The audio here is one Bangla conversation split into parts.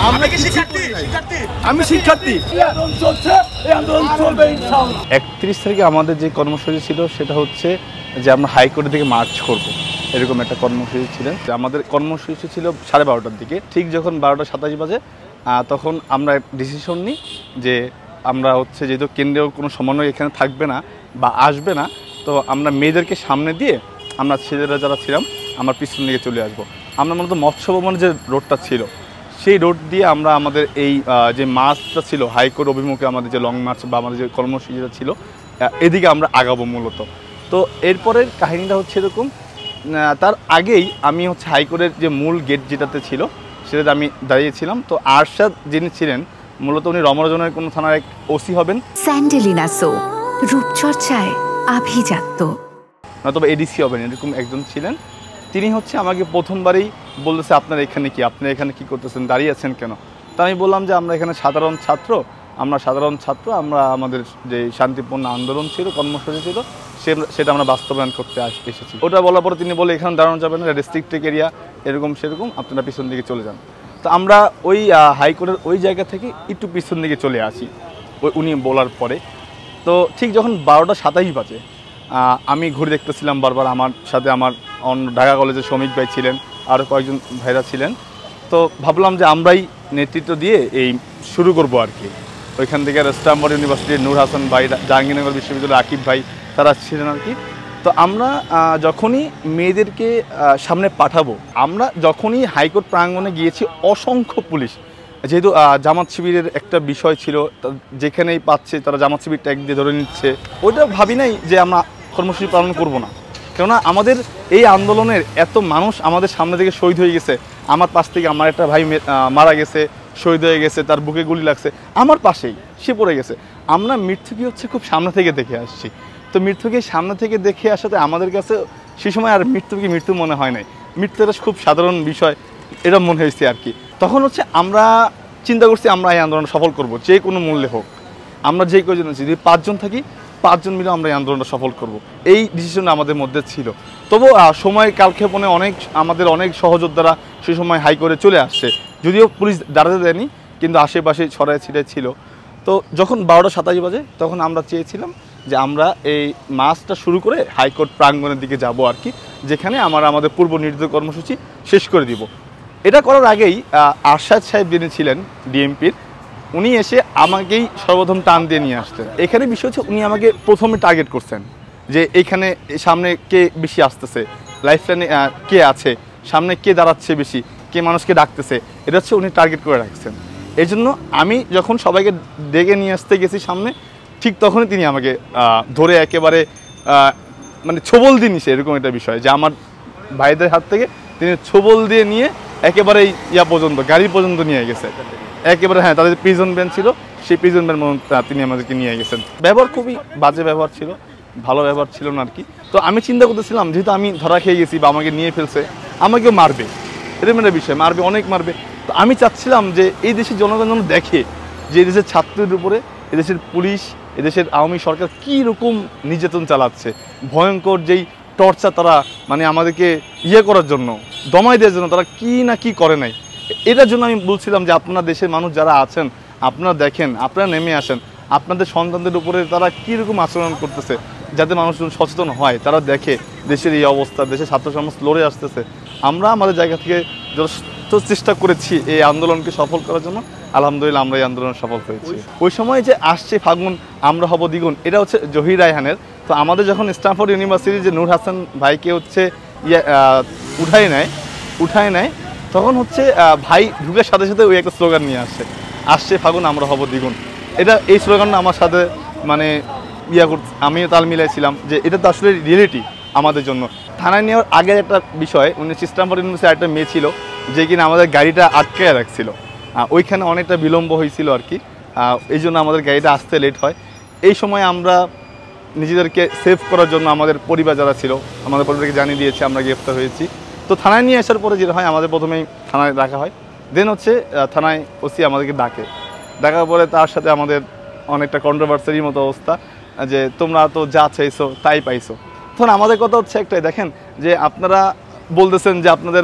আমরা কি শিক্ষার্থী? আমি শিক্ষার্থী। 31 তারিখে আমাদের যে কর্মসূচি ছিল সেটা হচ্ছে যে আমরা হাইকোর্টের দিকে মার্চ করব, এরকম একটা কর্মসূচি ছিলেন। আমাদের কর্মসূচি ছিল 12:30টার দিকে। ঠিক যখন 12:27 বাজে তখন আমরা ডিসিশন নিই যে আমরা হচ্ছে যেহেতু কেন্দ্রীয় কোনো সমন্বয় এখানে থাকবে না বা আসবে না, তো আমরা মেয়েদেরকে সামনে দিয়ে আমরা ছেলেরা যারা ছিলাম আমার পিছন দিকে চলে আসবো। আমরা মূলত মৎস্য ভবনের যে রোডটা ছিল সেই রোড দিয়ে আমরা আমাদের এই যে মার্চটা ছিল হাইকোর্ট অভিমুখে, আমাদের যে লং মার্চ বা আমাদের যে কর্মসূচিটা ছিল এদিকে আমরা আগাবো মূলত। তো এরপরের কাহিনীটা হচ্ছে এরকম, তার আগেই আমি হচ্ছে হাইকোর্টের যে মূল গেট যেটাতে ছিল সেটাতে আমি দাঁড়িয়েছিলাম। তো আরশাদ যিনি ছিলেন মূলত উনি রমরজনের কোনো থানার এক ওসি হবেন, স্যান্ডেলিনা সো রূপচর্চায় আভিজাত্য, নয়তো এডিসি হবেন, এরকম একজন ছিলেন। তিনি হচ্ছে আমাকে প্রথমবারই বলতেছে আপনার এখানে কি, আপনি এখানে কি করতেছেন, দাঁড়িয়ে আছেন কেন? তা আমি বললাম যে আমরা এখানে সাধারণ ছাত্র, আমরা আমাদের যে শান্তিপূর্ণ আন্দোলন ছিল, কর্মসূচি ছিল সেটা আমরা বাস্তবায়ন করতে এসেছি। ওটা বলার পরে তিনি বলে এখানে দাঁড়ানো যাবে না, রেস্ট্রিক্টেড এরিয়া, এরকম সেরকম, আপনারা পিছন দিকে চলে যান। তো আমরা ওই হাইকোর্টের ওই জায়গা থেকে একটু পিছন দিকে চলে আসি উনি বলার পরে। তো ঠিক যখন 12:27 বাজে আমি ঘুরে দেখতেছিলাম বারবার, আমার সাথে আমার ঢাকা কলেজের শ্রমিক ভাই ছিলেন, আরও কয়েকজন ভাইরা ছিলেন। তো ভাবলাম যে আমরাই নেতৃত্ব দিয়ে এই শুরু করব আর কি। ওইখান থেকে স্ট্যামফোর্ড ইউনিভার্সিটির নূর হাসান ভাই, জাহাঙ্গীরনগর বিশ্ববিদ্যালয়ের আকিব ভাই, তারা ছিলেন আর কি। তো আমরা যখনই মেয়েদেরকে সামনে পাঠাবো, আমরা যখনই হাইকোর্ট প্রাঙ্গণে গিয়েছি অসংখ্য পুলিশ, যেহেতু জামাত শিবিরের একটা বিষয় ছিল, যেখানেই পাচ্ছে তারা জামাত শিবির ট্যাগ দিয়ে ধরে নিচ্ছে, ওইটা ভাবি নাই যে আমরা কর্মসূচি পালন করব না। কেননা আমাদের এই আন্দোলনের এত মানুষ আমাদের সামনে থেকে শহীদ হয়ে গেছে। আমার পাশ থেকে আমার একটা ভাই মারা গেছে, শহীদ হয়ে গেছে, তার বুকে গুলি লাগছে, আমার পাশেই সে পড়ে গেছে। আমরা মৃত্যুকে হচ্ছে খুব সামনে থেকে দেখে আসছি। তো মৃত্যুকে সামনে থেকে দেখে আসাতে আমাদের কাছে সে সময় আর মৃত্যুকে মৃত্যু মনে হয় নাই, মৃত্যু এটা খুব সাধারণ বিষয় এটা মনে হয়েছে আর কি। তখন হচ্ছে আমরা চিন্তা করছি আমরা এই আন্দোলন সফল করব, যে কোনো মূল্যে হোক। আমরা যে কয়জন আছি, যদি 5 জন থাকি, 5 জন মিলে আমরা এই আন্দোলনটা সফল করব, এই ডিসিশন আমাদের মধ্যে ছিল। তবু সময় কালক্ষেপণে আমাদের অনেক সহযোদ্ধারা সে সময় হাইকোর্টে চলে আসছে, যদিও পুলিশ দাঁড়াতে দেয়নি, কিন্তু আশেপাশে ছড়ায় ছিটায় ছিল। তো যখন 12:27 বাজে তখন আমরা চেয়েছিলাম যে আমরা এই মাসটা শুরু করে হাইকোর্ট প্রাঙ্গণের দিকে যাব আর কি, যেখানে আমাদের পূর্ব নির্ধারিত কর্মসূচি শেষ করে দিব। এটা করার আগেই আরশাদ সাহেব যিনি ছিলেন ডিএমপির, উনি এসে আমাকেই সর্বপ্রথম টান দিয়ে নিয়ে আসতেন। এখানে বিষয় হচ্ছে উনি আমাকে প্রথমে টার্গেট করছেন যে এখানে সামনে কে বেশি আসতেছে, লাইফলাইনে কে আছে, সামনে কে দাঁড়াচ্ছে বেশি, কে মানুষকে ডাকতেছে, এটা হচ্ছে উনি টার্গেট করে রাখছেন। এই জন্য আমি যখন সবাইকে ডেকে নিয়ে আসতে গেছি সামনে, ঠিক তখনই তিনি আমাকে ধরে একেবারে মানে ছোবল দিয়ে নিছে, এরকম একটা বিষয় যে আমার ভাইদের হাত থেকে তিনি ছোবল দিয়ে নিয়ে একেবারে ইয়া পর্যন্ত, গাড়ি পর্যন্ত নিয়ে গেছে একেবারে। হ্যাঁ, তাদের প্রিজন ভ্যান ছিল, সেই প্রিজন ভ্যান তিনি আমাদেরকে নিয়ে গেছেন। ব্যবহার খুবই বাজে ব্যবহার ছিল, ভালো ব্যবহার ছিল না আর কি। তো আমি চিন্তা করতেছিলাম যেহেতু আমি ধরা খেয়ে গেছি বা আমাকে নিয়ে ফেলছে, আমাকেও মারবে, এরকম একটা বিষয়, মারবে, অনেক মারবে। তো আমি চাচ্ছিলাম যে এই দেশের জনগণ যেন দেখে যে এই দেশের ছাত্রদের উপরে এদেশের পুলিশ, এদেশের আওয়ামী সরকার কী রকম নির্যাতন চালাচ্ছে, ভয়ঙ্কর যেই টর্চার তারা মানে আমাদেরকে করার জন্য, দমাই দেওয়ার জন্য তারা কি না কি করে নাই। এটার জন্য আমি বলছিলাম যে আপনারা দেশের মানুষ যারা আছেন, আপনারা দেখেন, আপনারা নেমে আসেন, আপনাদের সন্তানদের উপরে তারা কীরকম আচরণ করতেছে, যাতে মানুষজন সচেতন হয়, তারা দেখে দেশের এই অবস্থা, দেশের ছাত্র সমাজ লড়ে আসতেছে। আমরা আমাদের জায়গা থেকে যথেষ্ট চেষ্টা করেছি এই আন্দোলনকে সফল করার জন্য। আলহামদুলিল্লাহ আমরা এই আন্দোলন সফল হয়েছি। ওই সময় যে আসছে ফাগুন আমরা হব দ্বিগুণ, এটা হচ্ছে জহির রায়হানের। তো আমাদের যখন স্ট্যামফোর্ড ইউনিভার্সিটির যে নূর হাসান ভাইকে হচ্ছে উঠায় নেয়, তখন হচ্ছে ভাই ঢুকের সাথে সাথে ওই একটা স্লোগান নিয়ে আসছে ফাগুন আমরা হব দ্বিগুণ। এই স্লোগানটা আমার সাথে মানে আমিও তাল মিলাইছিলাম যে এটা তো আসলে রিয়েলিটি আমাদের জন্য। থানায় নেওয়ার আগের একটা বিষয়, স্ট্যামফোর্ড ইউনিভার্সিটির একটা মেয়ে ছিল যে কিনা আমাদের গাড়িটা আটকায় রাখছিল, ওইখানে অনেকটা বিলম্ব হয়েছিল আর কি, এই জন্য আমাদের গাড়িটা আসতে লেট হয়। এই সময় আমরা নিজেদেরকে সেভ করার জন্য আমাদের পরিবার যারা ছিল, আমাদের পরিবারকে জানিয়ে দিয়েছে আমরা গ্রেফতার হয়েছি। তো থানায় নিয়ে আসার পরে যেটা হয়, আমাদের প্রথমেই থানায় রাখা হয়, দেন হচ্ছে থানায় ওসি আমাদেরকে ডাকার পরে তার সাথে আমাদের অনেকটা কন্ট্রোভার্সির মতো অবস্থা যে তোমরা তো যা চাইছো তাই পাইছো। তখন আমাদের কথা হচ্ছে একটাই, দেখেন যে আপনারা বলতেছেন যে আপনাদের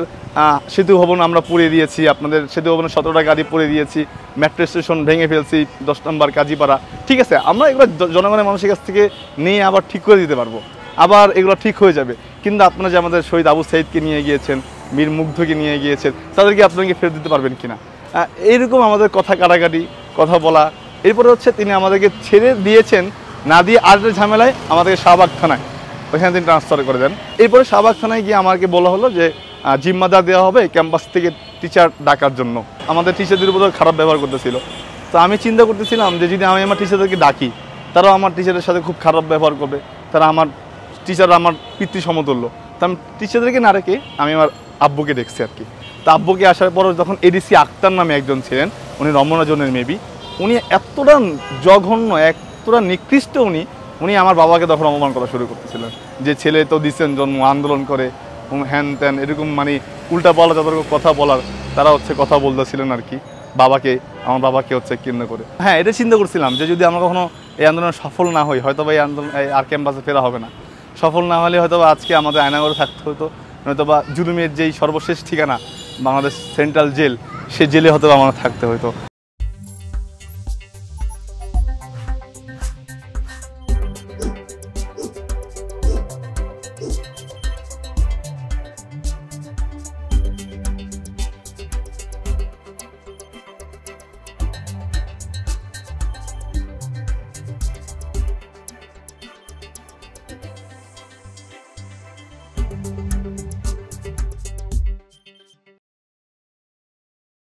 সেতু ভবন আমরা পুড়িয়ে দিয়েছি, আপনাদের সেতু ভবনের 17টা গাড়ি পুড়িয়ে দিয়েছি, মেট্রো স্টেশন ভেঙে ফেলছি, 10 নম্বর কাজীপাড়া। ঠিক আছে, আমরা এগুলো জনগণের মানুষের কাছ থেকে নিয়ে আবার ঠিক করে দিতে পারবো, আবার এগুলো ঠিক হয়ে যাবে। কিন্তু আপনারা যে আমাদের শহীদ আবু সাইদকে নিয়ে গিয়েছেন, মীর মুগ্ধকে নিয়ে গিয়েছেন, তাদেরকে আপনাকে ফেরত দিতে পারবেন কিনা, এইরকম আমাদের কথা কাটাকাটি, কথা বলা। এরপরে হচ্ছে তিনি আমাদেরকে ছেড়ে দিয়েছেন, না দিয়ে আরেকটা ঝামেলায় আমাদেরকে শাহবাগ থানায়, ওইখানে তিনি ট্রান্সফার করে দেন। এরপরে শাহবাগ থানায় গিয়ে আমাকে বলা হলো যে জিম্মাদার দেওয়া হবে ক্যাম্পাস থেকে টিচার ডাকার জন্য। আমাদের টিচারদের উপর খারাপ ব্যবহার করতেছিল। তো আমি চিন্তা করতেছিলাম যে যদি আমি আমার টিচারদেরকে ডাকি, তারাও আমার টিচারের সাথে খুব খারাপ ব্যবহার করবে, তারা আমার টিচার আমার পিতৃ সমতুল্য। তো আমি টিচারদেরকে না রেখে আমি আমার আব্বুকে দেখছি আর কি। তো আব্বুকে আসার পর যখন এডিসি আক্তার নামে একজন ছিলেন, উনি রমনা জোনের মেবি, উনি এতটা জঘন্য, এতটা নিকৃষ্ট, উনি আমার বাবাকে তখন অপমান করা শুরু করতেছিলেন যে ছেলে তো দিচ্ছেন জন্ম আন্দোলন করে, হ্যান ত্যান, এরকম মানে উল্টা পাল্টা যত কথা বলার তারা হচ্ছে কথা বলতেছিলেন আর কি বাবাকে, আমার বাবাকে হচ্ছে কেন্দ্র করে। হ্যাঁ, এটা চিন্তা করছিলাম যে যদি আমরা কখনো এই আন্দোলনে সফল না হই, হয়তো বা এই আন্দোলন আর ক্যাম্পাসে ফেরা হবে না। সফল না হলে হয়তো বা আজকে আমাদের আয়নাগরে থাকতে হতো, নয়তো বা জুলুমের যেই সর্বশেষ ঠিকানা বাংলাদেশ সেন্ট্রাল জেল, সে জেলে হয়তো বা আমরা থাকতে হতো।